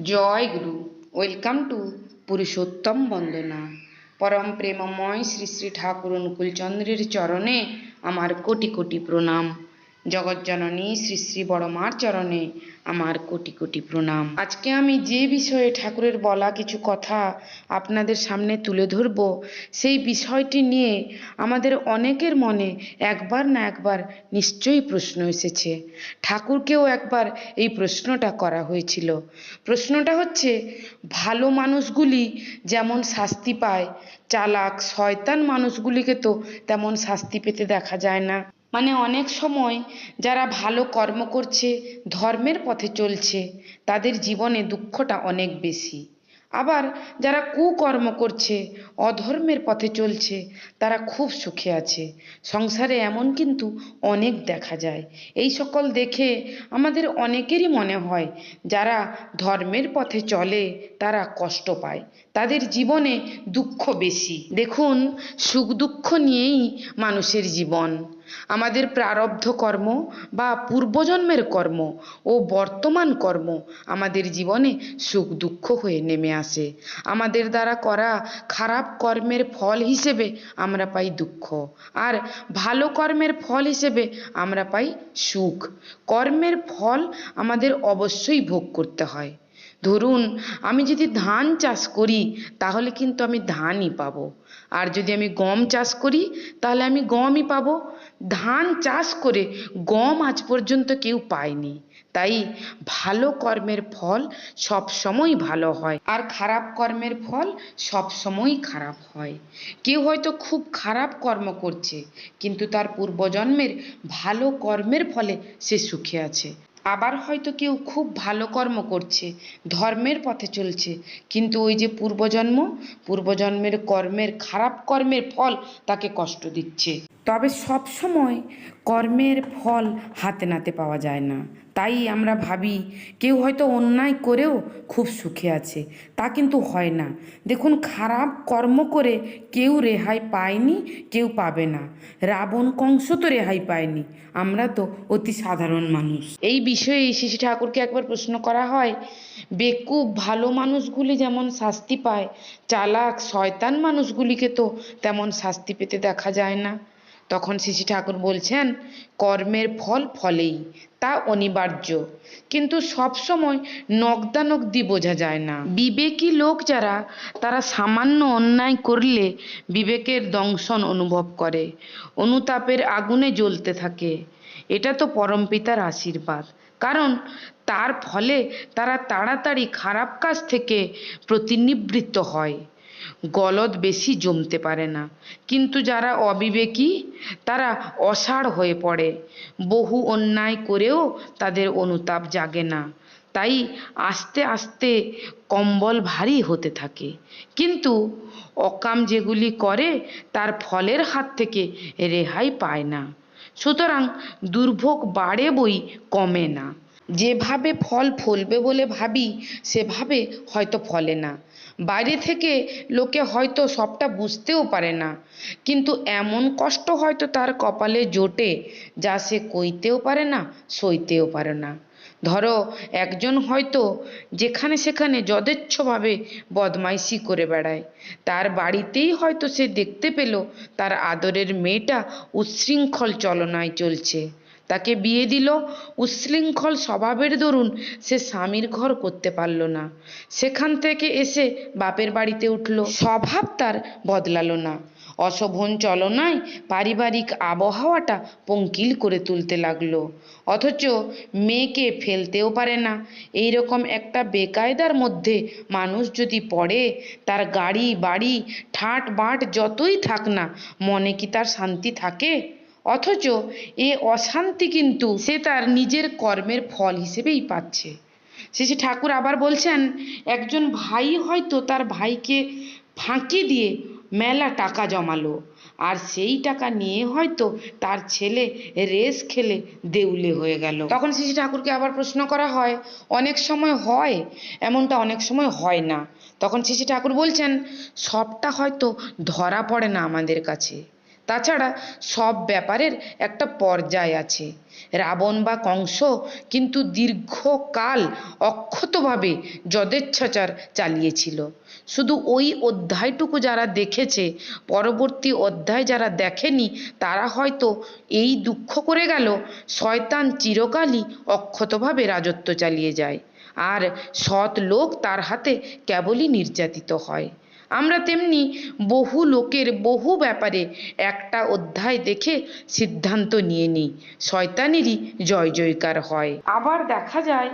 Joy Guru. Welcome to Purushottam বন্দনা। পরম প্রেমময় শ্রী শ্রী ঠাকুর অনুকূলচন্দ্রের চরণে আমার কোটি কোটি প্রণাম। জগজ্জননী শ্রী শ্রী বড়মার চরণে আমার কোটি কোটি প্রণাম। আজকে আমি যে বিষয়ে ঠাকুরের বলা কিছু কথা আপনাদের সামনে তুলে ধরব, সেই বিষয়টি নিয়ে আমাদের অনেকের মনে একবার না একবার নিশ্চয়ই প্রশ্ন এসেছে। ঠাকুরকেও একবার এই প্রশ্নটা করা হয়েছিল। প্রশ্নটা হচ্ছে, ভালো মানুষগুলি যেমন শাস্তি পায়, চালাক শয়তান মানুষগুলিকে তো তেমন শাস্তি পেতে দেখা যায় না। মানে অনেক সময় যারা ভালো কর্ম করছে, ধর্মের পথে চলছে, তাদের জীবনে দুঃখটা অনেক বেশি। আবার যারা কুকর্ম করছে, অধর্মের পথে চলছে, তারা খুব সুখে আছে। সংসারে এমন কিন্তু অনেক দেখা যায়। এই সকল দেখে আমাদের অনেকেরই মনে হয় যারা ধর্মের পথে চলে তারা কষ্ট পায়, তাদের জীবনে দুঃখ বেশি। দেখুন, সুখ দুঃখ নিয়েই মানুষের জীবন। আমাদের প্রারব্ধ কর্ম বা পূর্বজন্মের কর্ম ও বর্তমান কর্ম আমাদের জীবনে সুখ দুঃখ হয়ে নেমে আসে। আমাদের দ্বারা করা খারাপ কর্মের ফল হিসেবে আমরা পাই দুঃখ, আর ভালো কর্মের ফল হিসেবে আমরা পাই সুখ। কর্মের ফল আমাদের অবশ্যই ভোগ করতে হয়। ধরুন, আমি যদি ধান চাষ করি তাহলে কিন্তু আমি ধানই পাবো, আর যদি আমি গম চাষ করি তাহলে আমি গমই পাবো। ধান চাষ করে গম আজ পর্যন্ত কেউ পায়নি। তাই ভালো কর্মের ফল সব সময় ভালো হয়, আর খারাপ কর্মের ফল সব সময় খারাপ হয়। কেউ হয়তো খুব খারাপ কর্ম করছে, কিন্তু তার পূর্বজন্মের ভালো কর্মের ফলে সে সুখে আছে। আবার হয়তো কেউ খুব ভালো কর্ম করছে, ধর্মের পথে চলছে, কিন্তু ওই যে পূর্বজন্মের কর্মের খারাপ কর্মের ফল তাকে কষ্ট দিচ্ছে। তবে সব সময় কর্মের ফল হাতে নাতে পাওয়া যায় না। তাই আমরা ভাবি কেউ হয়তো অন্যায় করেও খুব সুখে আছে, তা কিন্তু হয় না। দেখুন, খারাপ কর্ম করে কেউ রেহাই পায়নি, কেউ পাবে না। রাবণ কংস তো রেহাই পায়নি, আমরা তো অতি সাধারণ মানুষ। এই বিষয়ে শ্রী ঠাকুরকে একবার প্রশ্ন করা হয়, বেকুব ভালো মানুষগুলি যেমন শাস্তি পায়, চালাক শয়তান মানুষগুলিকে তো তেমন শাস্তি পেতে দেখা যায় না। তখন শ্রী ঠাকুর বলছেন, কর্মের ফল ফলেই, তা অনিবার্য, কিন্তু সবসময় নগদানগদি বোঝা যায় না। বিবেকী লোক যারা, তারা সামান্য অন্যায় করলে বিবেকের দংশন অনুভব করে, অনুতাপের আগুনে জ্বলতে থাকে। এটা তো পরমপিতার আশীর্বাদ, কারণ তার ফলে তারা তাড়াতাড়ি খারাপ কাজ থেকে প্রতিনিবৃত্ত হয়, গলদ বেশি জমতে পারে না। কিন্তু যারা অবিবেকী, তারা অসাড় হয়ে পড়ে, বহু অন্যায় করেও তাদের অনুতাপ জাগে না। তাই আস্তে আস্তে কম্বল ভারী হতে থাকে, কিন্তু অকাম যেগুলি করে তার ফলের হাত থেকে রেহাই পায় না। সুতরাং দুর্ভোগ বাড়ে বই কমে না। যেভাবে ফল ফলবে বলে ভাবি সেভাবে হয়তো ফলে না। বাইরে থেকে লোকে হয়তো সবটা বুঝতেও পারে না, কিন্তু এমন কষ্ট হয়তো তার কপালে জোটে যা সে কইতেও পারে না, সইতেও পারে না। ধরো, একজন হয়তো যেখানে সেখানে যথেচ্ছভাবে বদমাইশি করে বেড়ায়, তার বাড়িতেই হয়তো সে দেখতে পেল তার আদরের মেয়েটা উচ্ছৃঙ্খল চলনায় চলছে। তাকে বিয়ে দিল, উচ্ছৃঙ্খল স্বভাবের দরুন সে স্বামীর ঘর করতে পারল না, সেখান থেকে এসে বাপের বাড়িতে উঠল, স্বভাব তার বদলালো না, অশোভন চলনায় পারিবারিক আবহাওয়াটা পঙ্কিল করে তুলতে লাগলো, অথচ মেয়েকে ফেলতেও পারে না। এইরকম একটা বেকায়দার মধ্যে মানুষ যদি পড়ে, তার গাড়ি বাড়ি ঠাট বাট যতই থাক না, মনে কি তার শান্তি থাকে? অথচ এ অশান্তি কিন্তু সে তার নিজের কর্মের ফল হিসেবেই পাচ্ছে। শেষে ঠাকুর আবার বলছেন, একজন ভাই হয়তো তার ভাইকে ফাঁকি দিয়ে মেলা টাকা জমালো, আর সেই টাকা নিয়ে হয়তো তার ছেলে রেস খেলে দেউলে হয়ে গেল। তখন শ্রী ঠাকুরকে আবার প্রশ্ন করা হয়, অনেক সময় হয় এমনটা, অনেক সময় হয় না। তখন শ্রী ঠাকুর বলছেন, সবটা হয়তো ধরা পড়ে না আমাদের কাছে, তাছাড়া সব ব্যাপারের একটা পর্যায় আছে। রাবণ বা কংস কিন্তু দীর্ঘকাল অক্ষতভাবে যদেচ্ছাচার চালিয়েছিল। শুধু ওই অধ্যায়টুকু যারা দেখেছে, পরবর্তী অধ্যায় যারা দেখেনি, তারা হয়তো এই দুঃখ করে গেল শয়তান চিরকালই অক্ষতভাবে রাজত্ব চালিয়ে যায়, আর সৎ লোক তার হাতে কেবলই নির্যাতিত হয়। আমরা তেমনি বহু লোকের বহু ব্যাপারে একটা অধ্যায় দেখে সিদ্ধান্ত নিয়ে নিই, শয়তানেরই জয় জয়কার হয়। আবার দেখা যায়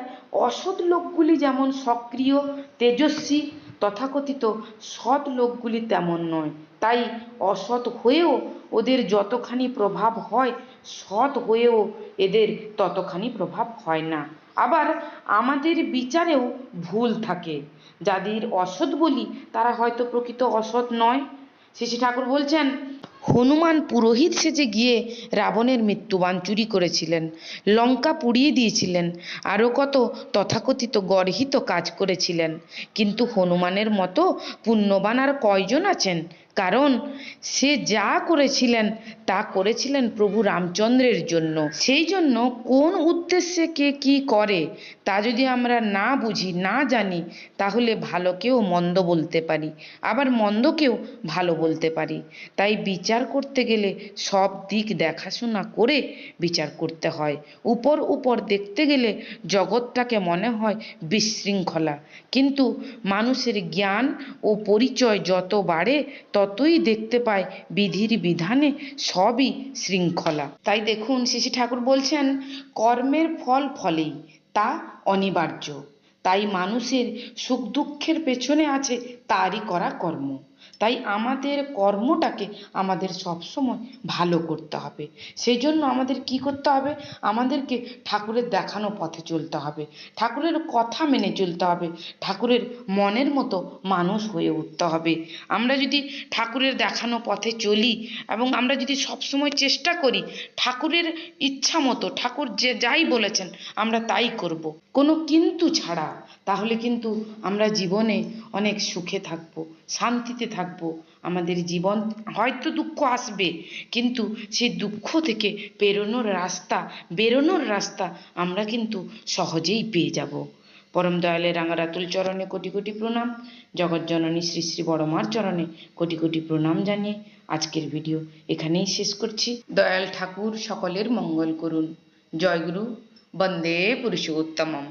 অসৎ লোকগুলি যেমন সক্রিয় তেজস্বী, তথাকথিত সৎ লোকগুলি তেমন নয়। তাই অসৎ হয়েও ওদের যতখানি প্রভাব হয়, সৎ হয়েও এদের ততখানি প্রভাব হয় না। আবার আমাদের বিচারেও ভুল থাকে। যাদের অসৎ বলি তারা হয়তো প্রকৃত অসৎ নয়। শ্রী ঠাকুর বলছেন, হনুমান পুরোহিত সেজে গিয়ে রাবণের মৃত্যুবাণ চুরি করেছিলেন, লঙ্কা পুড়িয়ে দিয়েছিলেন, আরও কত তথাকথিত গর্হিত কাজ করেছিলেন। কিন্তু হনুমানের মতো পুণ্যবান আর কয়জন আছেন? কারণ সে যা করেছিলেন তা করেছিলেন প্রভু রামচন্দ্রের জন্য। সেই জন্য কোন উদ্দেশ্যে কে কি করে তা যদি আমরা না বুঝি, না জানি, তাহলে ভালোকেও মন্দ বলতে পারি, আবার মন্দকেও ভালো বলতে পারি। তাই বিচার করতে গেলে সব দিক দেখাশোনা করে বিচার করতে হয়। উপর উপর দেখতে গেলে জগৎটাকে মনে হয় বিশৃঙ্খলা, কিন্তু মানুষের জ্ঞান ও পরিচয় যত বাড়ে ততই দেখতে পায় বিধির বিধানে সবই শৃঙ্খলা। তাই দেখুন, শ্রী ঠাকুর বলছেন, কর্মের ফল ফলেই, তা অনিবার্য। তাই মানুষের সুখ দুঃখের পেছনে আছে তারই করা কর্ম। তাই আমাদের কর্মটাকে আমাদের সবসময় ভালো করতে হবে। সেই জন্য আমাদের কি করতে হবে? আমাদেরকে ঠাকুরের দেখানো পথে চলতে হবে, ঠাকুরের কথা মেনে চলতে হবে, ঠাকুরের মনের মতো মানুষ হয়ে উঠতে হবে। আমরা যদি ঠাকুরের দেখানো পথে চলি এবং আমরা যদি সবসময় চেষ্টা করি ঠাকুরের ইচ্ছা মতো, ঠাকুর যে যাই বলেছেন আমরা তাই করব, কোনো কিন্তু ছাড়া, তাহলে কিন্তু আমরা জীবনে অনেক সুখে থাকবো, শান্তিতে থাকবো। আমাদের জীবন হয়তো দুঃখ আসবে, কিন্তু সেই দুঃখ থেকে বেরোনোর রাস্তা আমরা কিন্তু সহজেই পেয়ে যাব। পরম দয়ালের রাঙারাতুল চরণে কোটি কোটি প্রণাম। জগৎজননী শ্রী শ্রী বড়মার চরণে কোটি কোটি প্রণাম জানিয়ে আজকের ভিডিও এখানেই শেষ করছি। দয়াল ঠাকুর সকলের মঙ্গল করুন। জয়গুরু। বন্দে পুরুষোত্তমম।